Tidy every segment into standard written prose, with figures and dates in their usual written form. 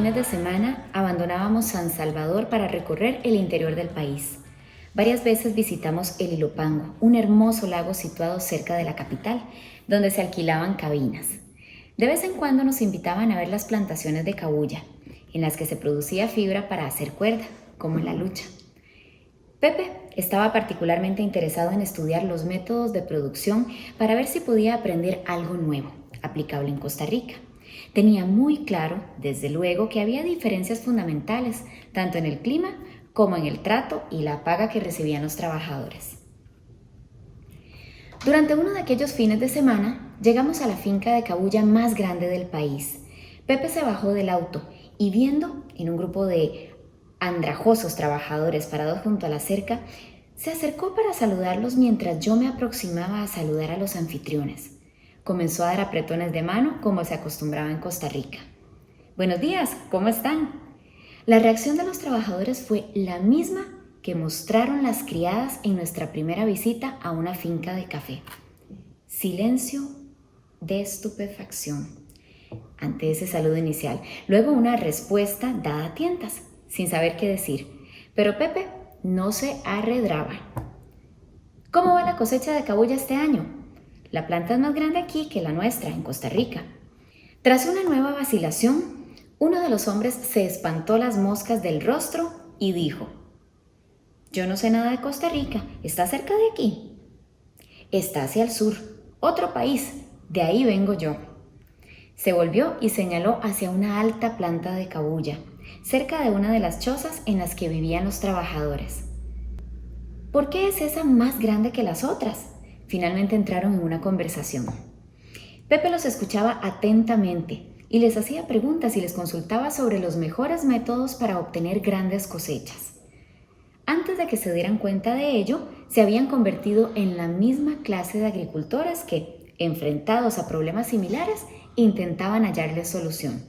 fines de semana abandonábamos San Salvador para recorrer el interior del país. Varias veces visitamos el Ilopango, un hermoso lago situado cerca de la capital, donde se alquilaban cabinas. De vez en cuando nos invitaban a ver las plantaciones de cabuya, en las que se producía fibra para hacer cuerda, como en la lucha. Pepe estaba particularmente interesado en estudiar los métodos de producción para ver si podía aprender algo nuevo, aplicable en Costa Rica. Tenía muy claro, desde luego, que había diferencias fundamentales, tanto en el clima como en el trato y la paga que recibían los trabajadores. Durante uno de aquellos fines de semana, llegamos a la finca de cabuya más grande del país. Pepe se bajó del auto y viendo en un grupo de andrajosos trabajadores parados junto a la cerca, se acercó para saludarlos mientras yo me aproximaba a saludar a los anfitriones. Comenzó a dar apretones de mano como se acostumbraba en Costa Rica. «Buenos días, ¿cómo están?». La reacción de los trabajadores fue la misma que mostraron las criadas en nuestra primera visita a una finca de café. Silencio de estupefacción ante ese saludo inicial. Luego una respuesta dada a tientas, sin saber qué decir. Pero Pepe no se arredraba. «¿Cómo va la cosecha de cabuya este año?». «La planta es más grande aquí que la nuestra, en Costa Rica». Tras una nueva vacilación, uno de los hombres se espantó las moscas del rostro y dijo: «Yo no sé nada de Costa Rica, ¿está cerca de aquí?». «Está hacia el sur, otro país, de ahí vengo yo». Se volvió y señaló hacia una alta planta de cabuya, cerca de una de las chozas en las que vivían los trabajadores. «¿Por qué es esa más grande que las otras?». Finalmente entraron en una conversación. Pepe los escuchaba atentamente y les hacía preguntas y les consultaba sobre los mejores métodos para obtener grandes cosechas. Antes de que se dieran cuenta de ello, se habían convertido en la misma clase de agricultores que, enfrentados a problemas similares, intentaban hallarles solución.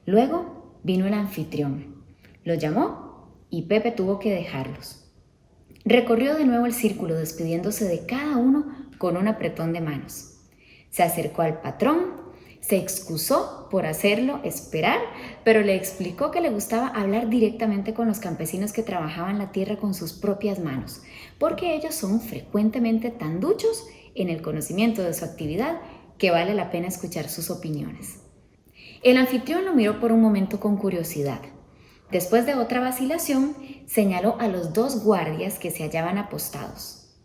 Luego vino el anfitrión. Los llamó y Pepe tuvo que dejarlos. Recorrió de nuevo el círculo despidiéndose de cada uno con un apretón de manos. Se acercó al patrón, se excusó por hacerlo esperar, pero le explicó que le gustaba hablar directamente con los campesinos que trabajaban la tierra con sus propias manos, porque ellos son frecuentemente tan duchos en el conocimiento de su actividad que vale la pena escuchar sus opiniones. El anfitrión lo miró por un momento con curiosidad. Después de otra vacilación, señaló a los dos guardias que se hallaban apostados,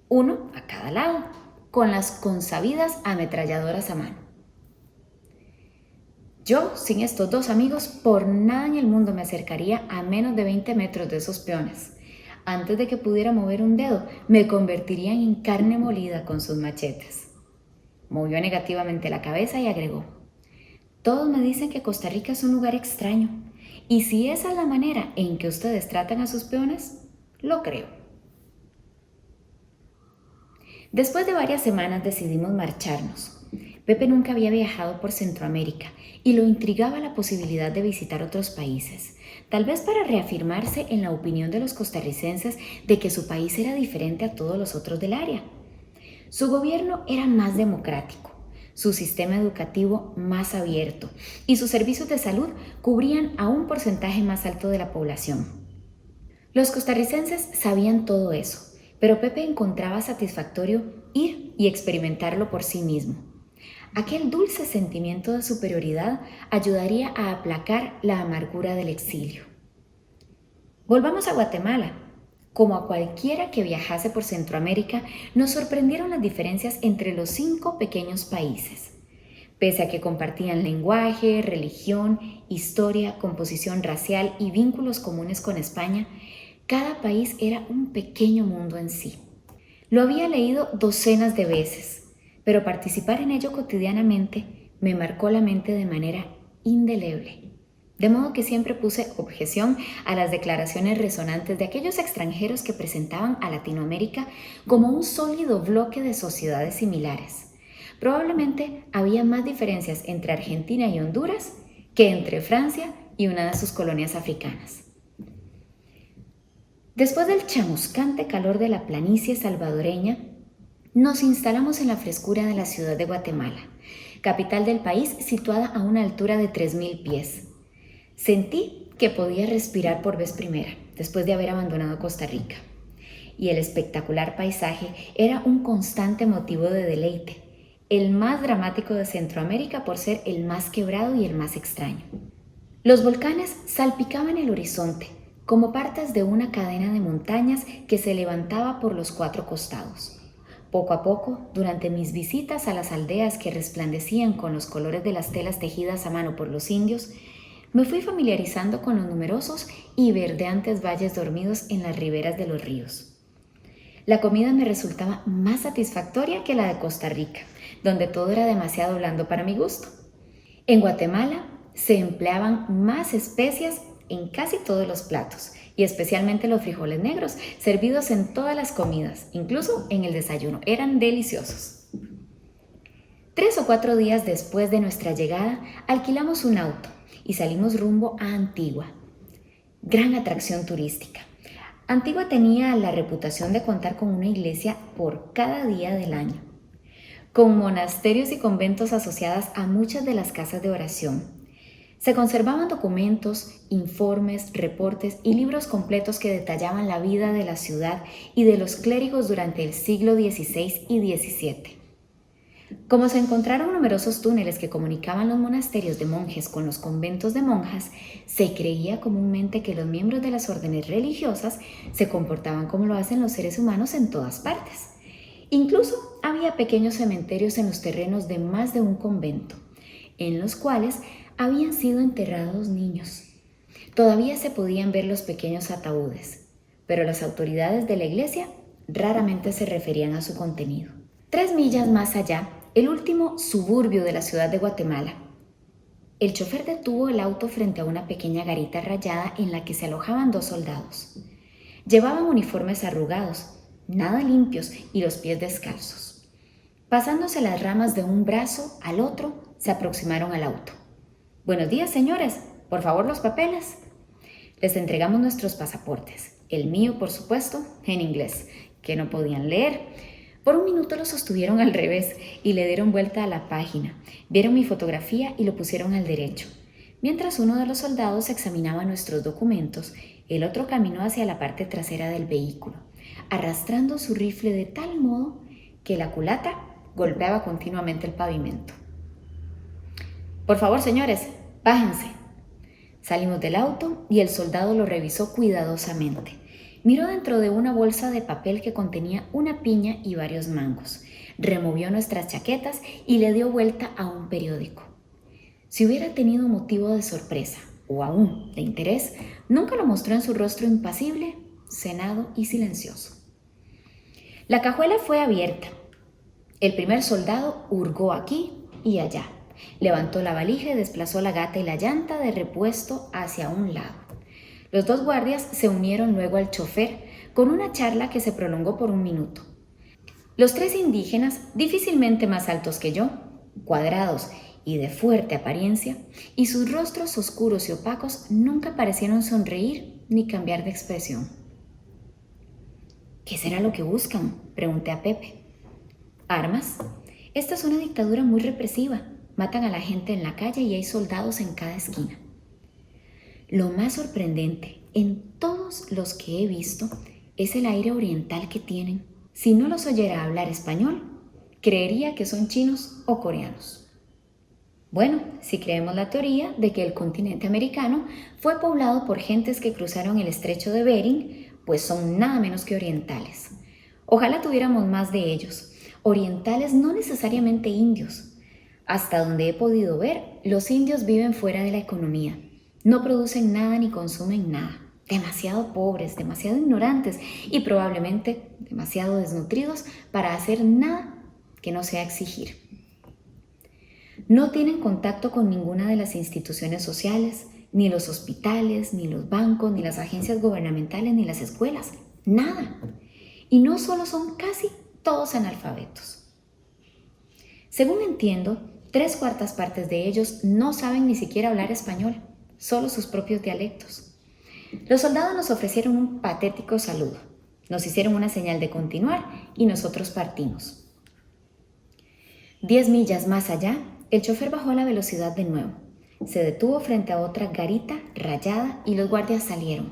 uno a cada lado, con las consabidas ametralladoras a mano. Yo, sin estos dos amigos, por nada en el mundo me acercaría a menos de 20 metros de esos peones. Antes de que pudiera mover un dedo, me convertirían en carne molida con sus machetes. Movió negativamente la cabeza y agregó: «Todos me dicen que Costa Rica es un lugar extraño. Y si esa es la manera en que ustedes tratan a sus peones, lo creo». Después de varias semanas decidimos marcharnos. Pepe nunca había viajado por Centroamérica y lo intrigaba la posibilidad de visitar otros países, tal vez para reafirmarse en la opinión de los costarricenses de que su país era diferente a todos los otros del área. Su gobierno era más democrático, su sistema educativo más abierto y sus servicios de salud cubrían a un porcentaje más alto de la población. Los costarricenses sabían todo eso, pero Pepe encontraba satisfactorio ir y experimentarlo por sí mismo. Aquel dulce sentimiento de superioridad ayudaría a aplacar la amargura del exilio. Volvamos a Guatemala. Como a cualquiera que viajase por Centroamérica, nos sorprendieron las diferencias entre los 5 pequeños países. Pese a que compartían lenguaje, religión, historia, composición racial y vínculos comunes con España, cada país era un pequeño mundo en sí. Lo había leído docenas de veces, pero participar en ello cotidianamente me marcó la mente de manera indeleble. De modo que siempre puse objeción a las declaraciones resonantes de aquellos extranjeros que presentaban a Latinoamérica como un sólido bloque de sociedades similares. Probablemente había más diferencias entre Argentina y Honduras que entre Francia y una de sus colonias africanas. Después del chamuscante calor de la planicie salvadoreña, nos instalamos en la frescura de la ciudad de Guatemala. capital del país situada a una altura de 3.000 pies. Sentí que podía respirar por vez primera, después de haber abandonado Costa Rica. Y el espectacular paisaje era un constante motivo de deleite, el más dramático de Centroamérica por ser el más quebrado y el más extraño. Los volcanes salpicaban el horizonte, como partes de una cadena de montañas que se levantaba por los cuatro costados. Poco a poco, durante mis visitas a las aldeas que resplandecían con los colores de las telas tejidas a mano por los indios, me fui familiarizando con los numerosos y verdeantes valles dormidos en las riberas de los ríos. La comida me resultaba más satisfactoria que la de Costa Rica, donde todo era demasiado blando para mi gusto. En Guatemala se empleaban más especias en casi todos los platos, y especialmente los frijoles negros, servidos en todas las comidas, incluso en el desayuno. Eran deliciosos. 3 o 4 días después de nuestra llegada, alquilamos un auto y salimos rumbo a Antigua, gran atracción turística. Antigua tenía la reputación de contar con una iglesia por cada día del año, con monasterios y conventos asociados a muchas de las casas de oración. Se conservaban documentos, informes, reportes y libros completos que detallaban la vida de la ciudad y de los clérigos durante el siglo XVI y XVII. Como se encontraron numerosos túneles que comunicaban los monasterios de monjes con los conventos de monjas, se creía comúnmente que los miembros de las órdenes religiosas se comportaban como lo hacen los seres humanos en todas partes. Incluso había pequeños cementerios en los terrenos de más de un convento, en los cuales habían sido enterrados niños. Todavía se podían ver los pequeños ataúdes, pero las autoridades de la iglesia raramente se referían a su contenido. 3 millas más allá, el último suburbio de la ciudad de Guatemala. El chofer detuvo el auto frente a una pequeña garita rayada en la que se alojaban 2 soldados. Llevaban uniformes arrugados, nada limpios y los pies descalzos. Pasándose las ramas de un brazo al otro, se aproximaron al auto. «Buenos días, señores. Por favor, los papeles». Les entregamos nuestros pasaportes, el mío, por supuesto, en inglés, que no podían leer. Por un minuto lo sostuvieron al revés y le dieron vuelta a la página. Vieron mi fotografía y lo pusieron al derecho. Mientras uno de los soldados examinaba nuestros documentos, el otro caminó hacia la parte trasera del vehículo, arrastrando su rifle de tal modo que la culata golpeaba continuamente el pavimento. «Por favor, señores, bájense». Salimos del auto y el soldado lo revisó cuidadosamente. Miró dentro de una bolsa de papel que contenía una piña y varios mangos. Removió nuestras chaquetas y le dio vuelta a un periódico. Si hubiera tenido motivo de sorpresa o aún de interés, nunca lo mostró en su rostro impasible, cenado y silencioso. La cajuela fue abierta. El primer soldado hurgó aquí y allá. Levantó la valija y desplazó la gata y la llanta de repuesto hacia un lado. Los 2 guardias se unieron luego al chofer con una charla que se prolongó por 1 minuto. Los 3 indígenas, difícilmente más altos que yo, cuadrados y de fuerte apariencia, y sus rostros oscuros y opacos nunca parecieron sonreír ni cambiar de expresión. «¿Qué será lo que buscan?», pregunté a Pepe. «Armas. Esta es una dictadura muy represiva. Matan a la gente en la calle y hay soldados en cada esquina». Lo más sorprendente en todos los que he visto es el aire oriental que tienen. Si no los oyera hablar español, creería que son chinos o coreanos. Bueno, si creemos la teoría de que el continente americano fue poblado por gentes que cruzaron el estrecho de Bering, pues son nada menos que orientales. Ojalá tuviéramos más de ellos. Orientales, no necesariamente indios. Hasta donde he podido ver, los indios viven fuera de la economía. No producen nada ni consumen nada. Demasiado pobres, demasiado ignorantes y probablemente demasiado desnutridos para hacer nada que no sea exigir. No tienen contacto con ninguna de las instituciones sociales, ni los hospitales, ni los bancos, ni las agencias gubernamentales, ni las escuelas. Nada. Y no solo son casi todos analfabetos. Según entiendo, 3/4 partes de ellos no saben ni siquiera hablar español, solo sus propios dialectos. Los soldados nos ofrecieron un patético saludo, nos hicieron una señal de continuar y nosotros partimos. 10 millas más allá, el chofer bajó la velocidad de nuevo. Se detuvo frente a otra garita rayada y los guardias salieron.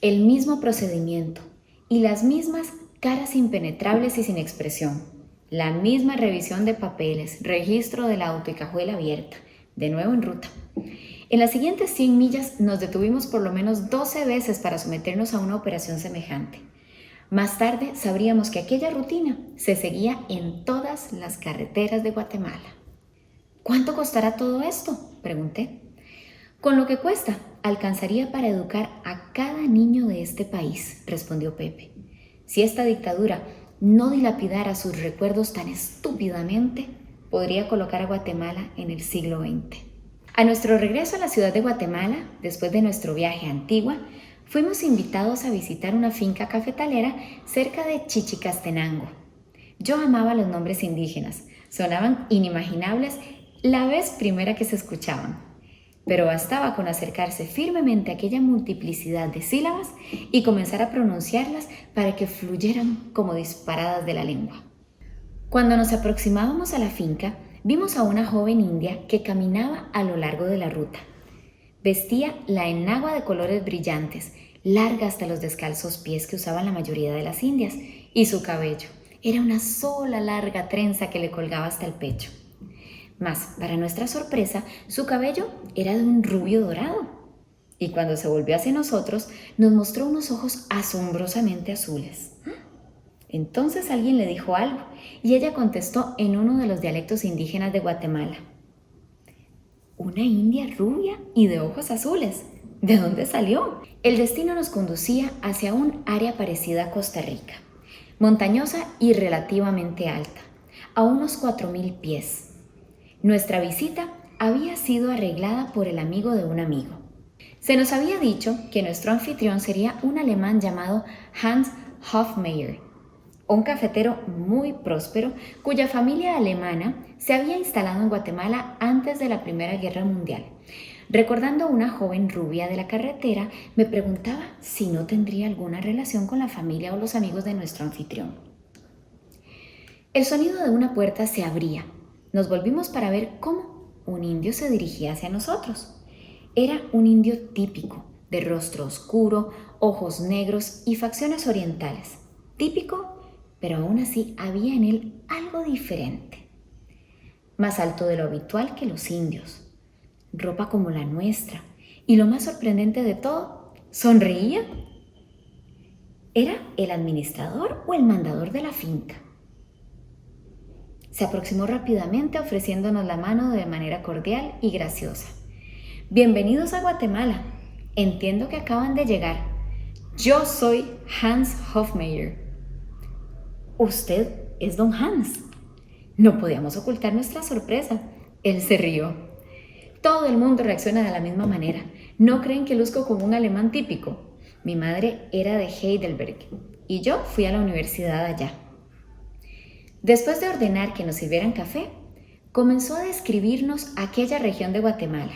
El mismo procedimiento y las mismas caras impenetrables y sin expresión. La misma revisión de papeles, registro del auto y cajuela abierta. De nuevo en ruta. En las siguientes 100 millas nos detuvimos por lo menos 12 veces para someternos a una operación semejante. Más tarde sabríamos que aquella rutina se seguía en todas las carreteras de Guatemala. ¿Cuánto costará todo esto?, pregunté. Con lo que cuesta, alcanzaría para educar a cada niño de este país, respondió Pepe. Si esta dictadura no dilapidara sus recuerdos tan estúpidamente, podría colocar a Guatemala en el siglo XX. A nuestro regreso a la ciudad de Guatemala, después de nuestro viaje a Antigua, fuimos invitados a visitar una finca cafetalera cerca de Chichicastenango. Yo amaba los nombres indígenas, sonaban inimaginables la vez primera que se escuchaban, pero bastaba con acercarse firmemente a aquella multiplicidad de sílabas y comenzar a pronunciarlas para que fluyeran como disparadas de la lengua. Cuando nos aproximábamos a la finca, vimos a una joven india que caminaba a lo largo de la ruta. Vestía la enagua de colores brillantes, larga hasta los descalzos pies que usaban la mayoría de las indias, y su cabello era una sola larga trenza que le colgaba hasta el pecho. Mas, para nuestra sorpresa, su cabello era de un rubio dorado. Y cuando se volvió hacia nosotros, nos mostró unos ojos asombrosamente azules. Entonces alguien le dijo algo, y ella contestó en uno de los dialectos indígenas de Guatemala. ¿Una india rubia y de ojos azules? ¿De dónde salió? El destino nos conducía hacia un área parecida a Costa Rica, montañosa y relativamente alta, a unos 4,000 pies. Nuestra visita había sido arreglada por el amigo de un amigo. Se nos había dicho que nuestro anfitrión sería un alemán llamado Hans Hofmeier, un cafetero muy próspero cuya familia alemana se había instalado en Guatemala antes de la Primera Guerra Mundial. Recordando a una joven rubia de la carretera, me preguntaba si no tendría alguna relación con la familia o los amigos de nuestro anfitrión. El sonido de una puerta se abría. Nos volvimos para ver cómo un indio se dirigía hacia nosotros. Era un indio típico, de rostro oscuro, ojos negros y facciones orientales. Típico, pero aún así había en él algo diferente. Más alto de lo habitual que los indios, ropa como la nuestra, y lo más sorprendente de todo, sonreía. ¿Era el administrador o el mandador de la finca? Se aproximó rápidamente ofreciéndonos la mano de manera cordial y graciosa. Bienvenidos a Guatemala. Entiendo que acaban de llegar. Yo soy Hans Hofmeier. Usted es don Hans. No podíamos ocultar nuestra sorpresa. Él se rió. Todo el mundo reacciona de la misma manera. ¿No creen que luzco como un alemán típico? Mi madre era de Heidelberg y yo fui a la universidad allá. Después de ordenar que nos sirvieran café, comenzó a describirnos aquella región de Guatemala.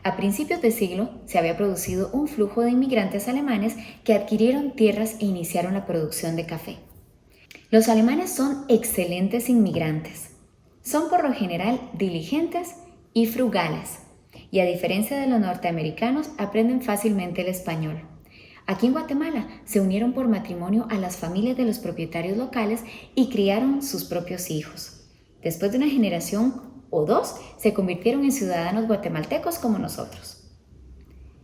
A principios de siglo se había producido un flujo de inmigrantes alemanes que adquirieron tierras e iniciaron la producción de café. Los alemanes son excelentes inmigrantes. Son por lo general diligentes y frugales, y a diferencia de los norteamericanos aprenden fácilmente el español. Aquí en Guatemala se unieron por matrimonio a las familias de los propietarios locales y criaron sus propios hijos. Después de una generación o dos, se convirtieron en ciudadanos guatemaltecos como nosotros.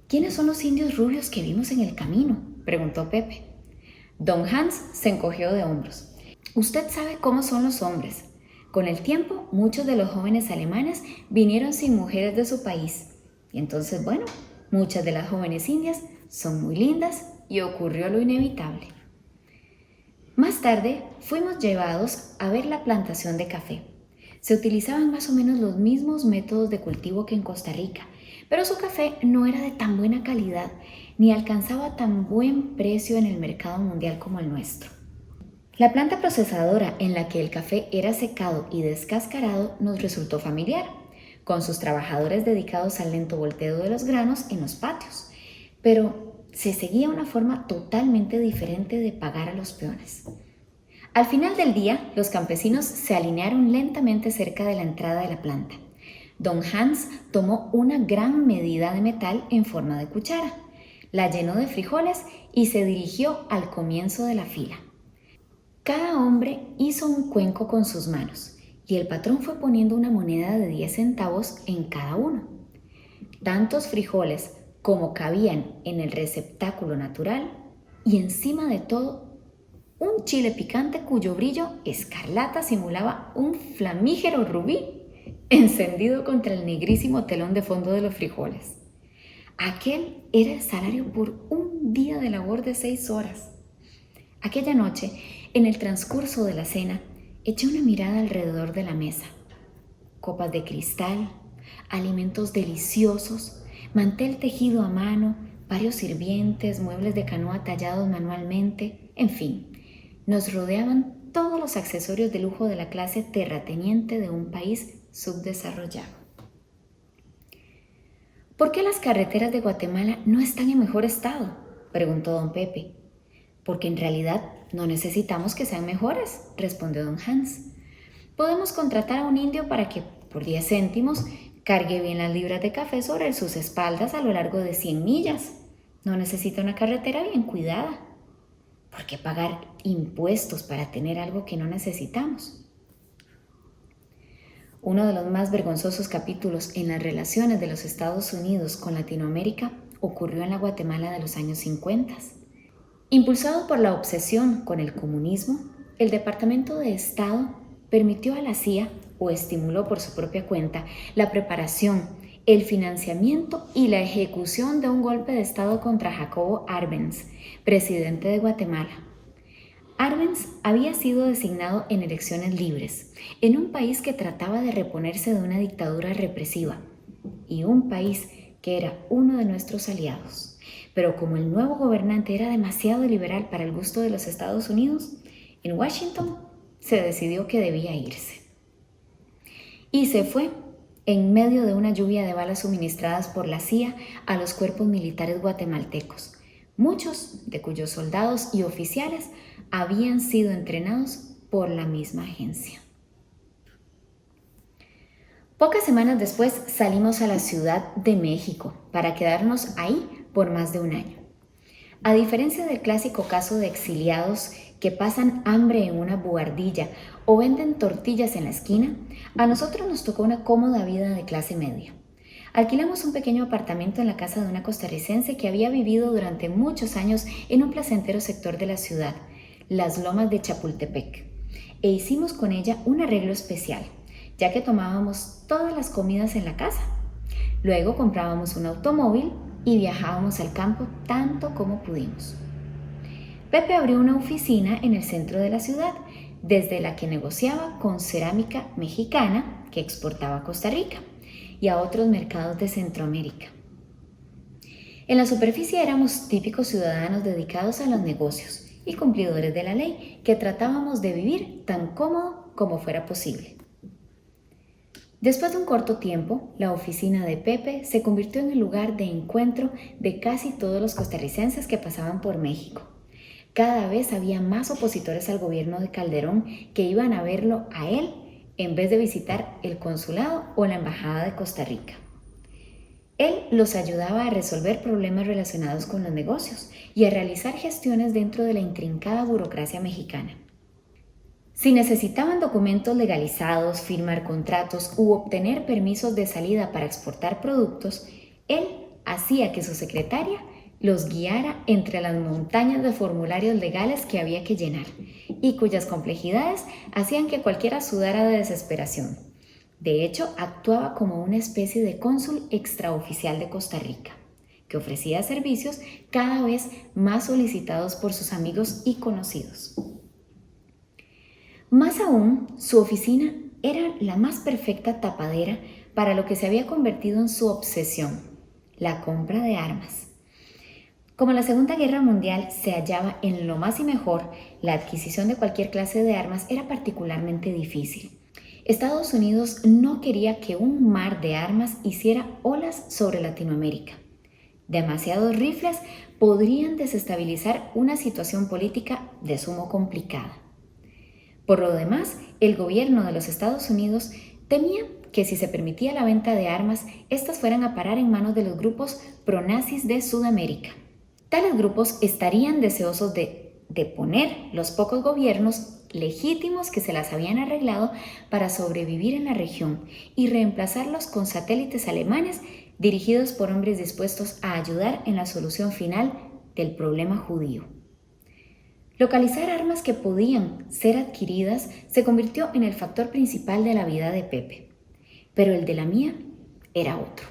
¿Quiénes son los indios rubios que vimos en el camino?, preguntó Pepe. Don Hans se encogió de hombros. Usted sabe cómo son los hombres. Con el tiempo, muchos de los jóvenes alemanes vinieron sin mujeres de su país. Y entonces, bueno, muchas de las jóvenes indias son muy lindas y ocurrió lo inevitable. Más tarde fuimos llevados a ver la plantación de café. Se utilizaban más o menos los mismos métodos de cultivo que en Costa Rica, pero su café no era de tan buena calidad ni alcanzaba tan buen precio en el mercado mundial como el nuestro. La planta procesadora en la que el café era secado y descascarado nos resultó familiar, con sus trabajadores dedicados al lento volteo de los granos en los patios. Pero se seguía una forma totalmente diferente de pagar a los peones. Al final del día, los campesinos se alinearon lentamente cerca de la entrada de la planta. Don Hans tomó una gran medida de metal en forma de cuchara, la llenó de frijoles y se dirigió al comienzo de la fila. Cada hombre hizo un cuenco con sus manos y el patrón fue poniendo una moneda de 10 centavos en cada uno. Tantos frijoles como cabían en el receptáculo natural y encima de todo un chile picante cuyo brillo escarlata simulaba un flamígero rubí encendido contra el negrísimo telón de fondo de los frijoles. Aquel era el salario por un día de labor de 6 horas. Aquella noche, en el transcurso de la cena, eché una mirada alrededor de la mesa. Copas de cristal, alimentos deliciosos, mantel tejido a mano, varios sirvientes, muebles de canoa tallados manualmente, en fin, nos rodeaban todos los accesorios de lujo de la clase terrateniente de un país subdesarrollado. ¿Por qué las carreteras de Guatemala no están en mejor estado?, preguntó don Pepe. Porque en realidad no necesitamos que sean mejores, respondió don Hans. Podemos contratar a un indio para que, por 10 céntimos, cargue bien las libras de café sobre sus espaldas a lo largo de 100 millas. No necesita una carretera bien cuidada. ¿Por qué pagar impuestos para tener algo que no necesitamos? Uno de los más vergonzosos capítulos en las relaciones de los Estados Unidos con Latinoamérica ocurrió en la Guatemala de los años 50. Impulsado por la obsesión con el comunismo, el Departamento de Estado permitió a la CIA, o estimuló por su propia cuenta, la preparación, el financiamiento y la ejecución de un golpe de Estado contra Jacobo Arbenz, presidente de Guatemala. Arbenz había sido designado en elecciones libres, en un país que trataba de reponerse de una dictadura represiva, y un país que era uno de nuestros aliados. Pero como el nuevo gobernante era demasiado liberal para el gusto de los Estados Unidos, en Washington se decidió que debía irse. Y se fue en medio de una lluvia de balas suministradas por la CIA a los cuerpos militares guatemaltecos, muchos de cuyos soldados y oficiales habían sido entrenados por la misma agencia. Pocas semanas después salimos a la Ciudad de México para quedarnos ahí por más de un año. A diferencia del clásico caso de exiliados que pasan hambre en una buhardilla o venden tortillas en la esquina, a nosotros nos tocó una cómoda vida de clase media. Alquilamos un pequeño apartamento en la casa de una costarricense que había vivido durante muchos años en un placentero sector de la ciudad, las Lomas de Chapultepec, e hicimos con ella un arreglo especial, ya que tomábamos todas las comidas en la casa. Luego comprábamos un automóvil y viajábamos al campo tanto como pudimos. Pepe abrió una oficina en el centro de la ciudad, desde la que negociaba con cerámica mexicana que exportaba a Costa Rica y a otros mercados de Centroamérica. En la superficie éramos típicos ciudadanos dedicados a los negocios y cumplidores de la ley, que tratábamos de vivir tan cómodo como fuera posible. Después de un corto tiempo, la oficina de Pepe se convirtió en el lugar de encuentro de casi todos los costarricenses que pasaban por México. Cada vez había más opositores al gobierno de Calderón que iban a verlo a él en vez de visitar el consulado o la embajada de Costa Rica. Él los ayudaba a resolver problemas relacionados con los negocios y a realizar gestiones dentro de la intrincada burocracia mexicana. Si necesitaban documentos legalizados, firmar contratos u obtener permisos de salida para exportar productos, él hacía que su secretaria los guiara entre las montañas de formularios legales que había que llenar y cuyas complejidades hacían que cualquiera sudara de desesperación. De hecho, actuaba como una especie de cónsul extraoficial de Costa Rica, que ofrecía servicios cada vez más solicitados por sus amigos y conocidos. Más aún, su oficina era la más perfecta tapadera para lo que se había convertido en su obsesión, la compra de armas. Como la Segunda Guerra Mundial se hallaba en lo más y mejor, la adquisición de cualquier clase de armas era particularmente difícil. Estados Unidos no quería que un mar de armas hiciera olas sobre Latinoamérica. Demasiados rifles podrían desestabilizar una situación política de sumo complicada. Por lo demás, el gobierno de los Estados Unidos temía que si se permitía la venta de armas, éstas fueran a parar en manos de los grupos pronazis de Sudamérica. Tales grupos estarían deseosos de deponer los pocos gobiernos legítimos que se las habían arreglado para sobrevivir en la región y reemplazarlos con satélites alemanes dirigidos por hombres dispuestos a ayudar en la solución final del problema judío. Localizar armas que podían ser adquiridas se convirtió en el factor principal de la vida de Pepe, pero el de la mía era otro.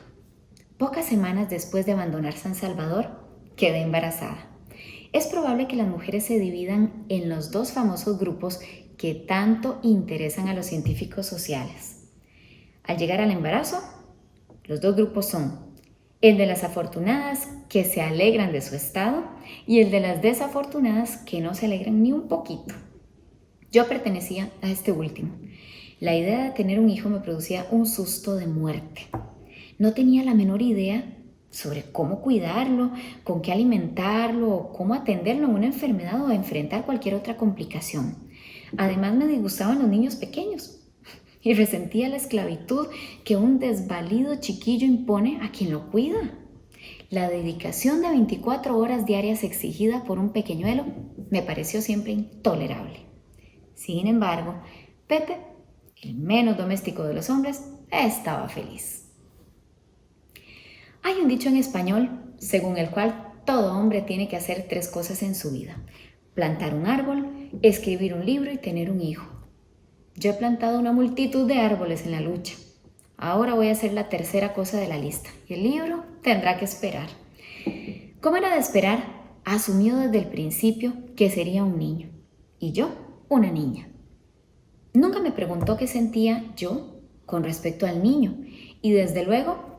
Pocas semanas después de abandonar San Salvador, quedé embarazada. Es probable que las mujeres se dividan en los dos famosos grupos que tanto interesan a los científicos sociales. Al llegar al embarazo, los dos grupos son el de las afortunadas que se alegran de su estado y el de las desafortunadas que no se alegran ni un poquito. Yo pertenecía a este último. La idea de tener un hijo me producía un susto de muerte. No tenía la menor idea sobre cómo cuidarlo, con qué alimentarlo, o cómo atenderlo en una enfermedad o enfrentar cualquier otra complicación. Además me disgustaban los niños pequeños y resentía la esclavitud que un desvalido chiquillo impone a quien lo cuida. La dedicación de 24 horas diarias exigida por un pequeñuelo me pareció siempre intolerable. Sin embargo, Pepe, el menos doméstico de los hombres, estaba feliz. Hay un dicho en español según el cual todo hombre tiene que hacer 3 cosas en su vida: plantar un árbol, escribir un libro y tener un hijo. Yo he plantado una multitud de árboles en la lucha. Ahora voy a hacer la tercera cosa de la lista y el libro tendrá que esperar. Como era de esperar, asumió desde el principio que sería un niño y yo una niña. Nunca me preguntó qué sentía yo con respecto al niño y desde luego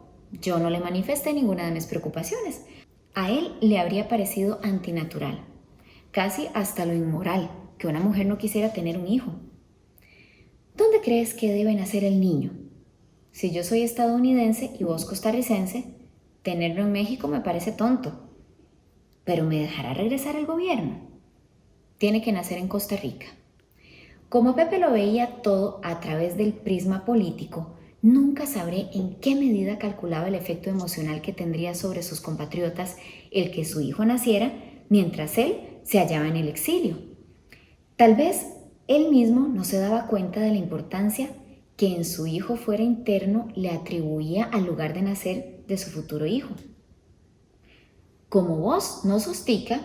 yo no le manifesté ninguna de mis preocupaciones. A él le habría parecido antinatural, casi hasta lo inmoral, que una mujer no quisiera tener un hijo. ¿Dónde crees que debe nacer el niño? Si yo soy estadounidense y vos costarricense, tenerlo en México me parece tonto. ¿Pero me dejará regresar el gobierno? Tiene que nacer en Costa Rica. Como Pepe lo veía todo a través del prisma político, nunca sabré en qué medida calculaba el efecto emocional que tendría sobre sus compatriotas el que su hijo naciera mientras él se hallaba en el exilio. Tal vez él mismo no se daba cuenta de la importancia que en su hijo fuera interno le atribuía al lugar de nacer de su futuro hijo. Como vos no sos tica,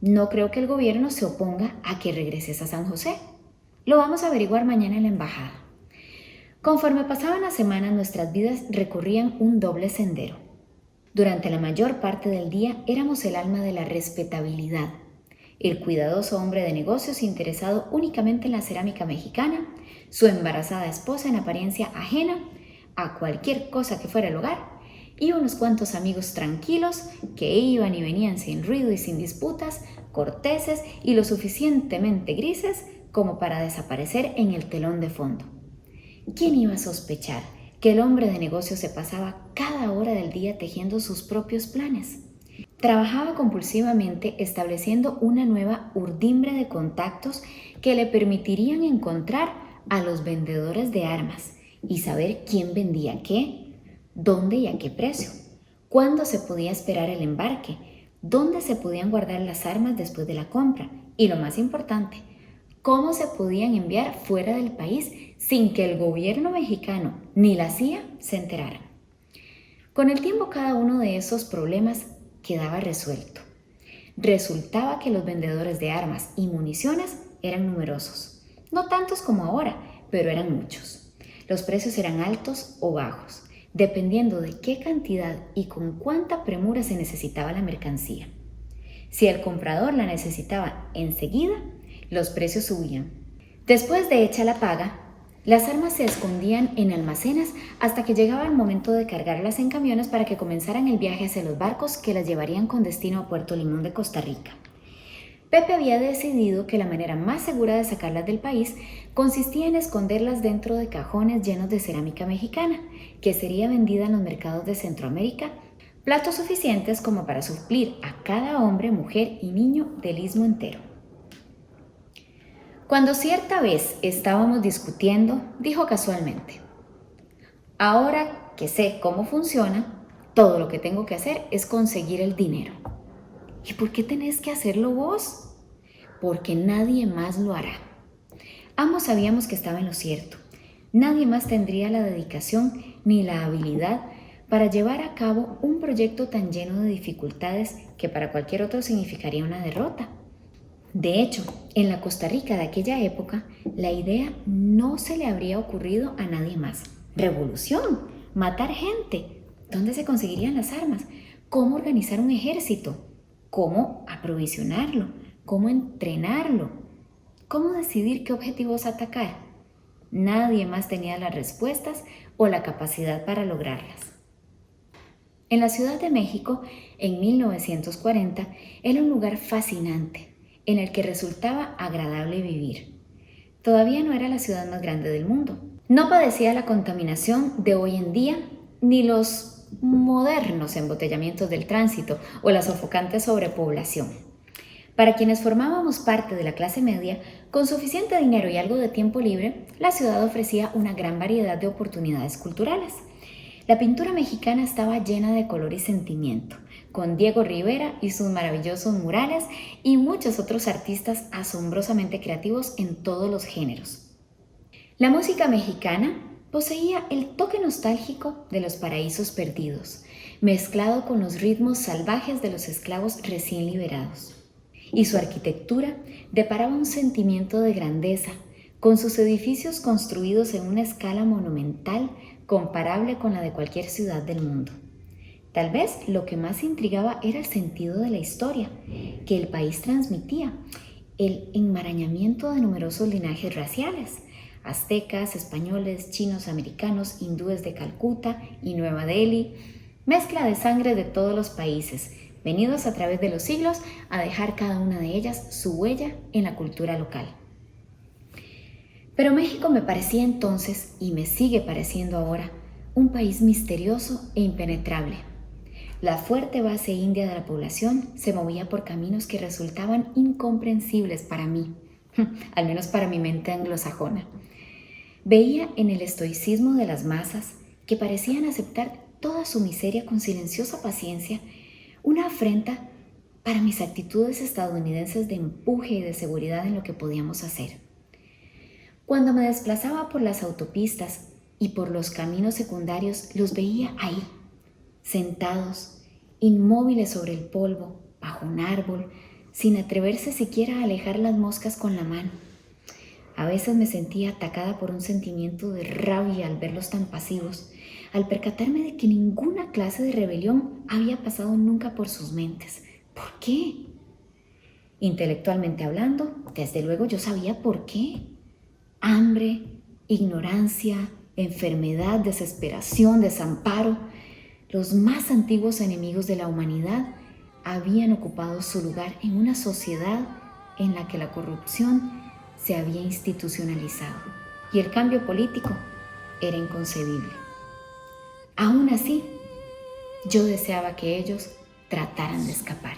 no creo que el gobierno se oponga a que regreses a San José. Lo vamos a averiguar mañana en la embajada. Conforme pasaban las semanas, nuestras vidas recorrían un doble sendero. Durante la mayor parte del día éramos el alma de la respetabilidad, el cuidadoso hombre de negocios interesado únicamente en la cerámica mexicana, su embarazada esposa en apariencia ajena a cualquier cosa que fuera el hogar, y unos cuantos amigos tranquilos que iban y venían sin ruido y sin disputas, corteses y lo suficientemente grises como para desaparecer en el telón de fondo. ¿Quién iba a sospechar que el hombre de negocios se pasaba cada hora del día tejiendo sus propios planes? Trabajaba compulsivamente estableciendo una nueva urdimbre de contactos que le permitirían encontrar a los vendedores de armas y saber quién vendía qué, dónde y a qué precio, cuándo se podía esperar el embarque, dónde se podían guardar las armas después de la compra y, lo más importante, cómo se podían enviar fuera del país sin que el gobierno mexicano ni la CIA se enteraran. Con el tiempo cada uno de esos problemas quedaba resuelto. Resultaba que los vendedores de armas y municiones eran numerosos, no tantos como ahora, pero eran muchos. Los precios eran altos o bajos, dependiendo de qué cantidad y con cuánta premura se necesitaba la mercancía. Si el comprador la necesitaba enseguida, los precios subían. Después de hecha la paga, las armas se escondían en almacenes hasta que llegaba el momento de cargarlas en camiones para que comenzaran el viaje hacia los barcos que las llevarían con destino a Puerto Limón de Costa Rica. Pepe había decidido que la manera más segura de sacarlas del país consistía en esconderlas dentro de cajones llenos de cerámica mexicana, que sería vendida en los mercados de Centroamérica, platos suficientes como para suplir a cada hombre, mujer y niño del istmo entero. Cuando cierta vez estábamos discutiendo, dijo casualmente: Ahora que sé cómo funciona, todo lo que tengo que hacer es conseguir el dinero. ¿Y por qué tenés que hacerlo vos? Porque nadie más lo hará. Ambos sabíamos que estaba en lo cierto. Nadie más tendría la dedicación ni la habilidad para llevar a cabo un proyecto tan lleno de dificultades que para cualquier otro significaría una derrota. De hecho, en la Costa Rica de aquella época, la idea no se le habría ocurrido a nadie más. Revolución, matar gente. ¿Dónde se conseguirían las armas? ¿Cómo organizar un ejército? ¿Cómo aprovisionarlo? ¿Cómo entrenarlo? ¿Cómo decidir qué objetivos atacar? Nadie más tenía las respuestas o la capacidad para lograrlas. En la Ciudad de México, en 1940, era un lugar fascinante, en el que resultaba agradable vivir. Todavía no era la ciudad más grande del mundo. No padecía la contaminación de hoy en día, ni los modernos embotellamientos del tránsito o la sofocante sobrepoblación. Para quienes formábamos parte de la clase media, con suficiente dinero y algo de tiempo libre, la ciudad ofrecía una gran variedad de oportunidades culturales. La pintura mexicana estaba llena de color y sentimiento, con Diego Rivera y sus maravillosos murales y muchos otros artistas asombrosamente creativos en todos los géneros. La música mexicana poseía el toque nostálgico de los paraísos perdidos, mezclado con los ritmos salvajes de los esclavos recién liberados. Y su arquitectura deparaba un sentimiento de grandeza, con sus edificios construidos en una escala monumental comparable con la de cualquier ciudad del mundo. Tal vez lo que más intrigaba era el sentido de la historia que el país transmitía, el enmarañamiento de numerosos linajes raciales, aztecas, españoles, chinos, americanos, hindúes de Calcuta y Nueva Delhi, mezcla de sangre de todos los países, venidos a través de los siglos a dejar cada una de ellas su huella en la cultura local. Pero México me parecía entonces, y me sigue pareciendo ahora, un país misterioso e impenetrable. La fuerte base india de la población se movía por caminos que resultaban incomprensibles para mí, al menos para mi mente anglosajona. Veía en el estoicismo de las masas, que parecían aceptar toda su miseria con silenciosa paciencia, una afrenta para mis actitudes estadounidenses de empuje y de seguridad en lo que podíamos hacer. Cuando me desplazaba por las autopistas y por los caminos secundarios, los veía ahí, sentados, inmóviles sobre el polvo, bajo un árbol, sin atreverse siquiera a alejar las moscas con la mano. A veces me sentía atacada por un sentimiento de rabia al verlos tan pasivos, al percatarme de que ninguna clase de rebelión había pasado nunca por sus mentes. ¿Por qué? Intelectualmente hablando, desde luego yo sabía por qué. Hambre, ignorancia, enfermedad, desesperación, desamparo, los más antiguos enemigos de la humanidad habían ocupado su lugar en una sociedad en la que la corrupción se había institucionalizado y el cambio político era inconcebible. Aún así, yo deseaba que ellos trataran de escapar.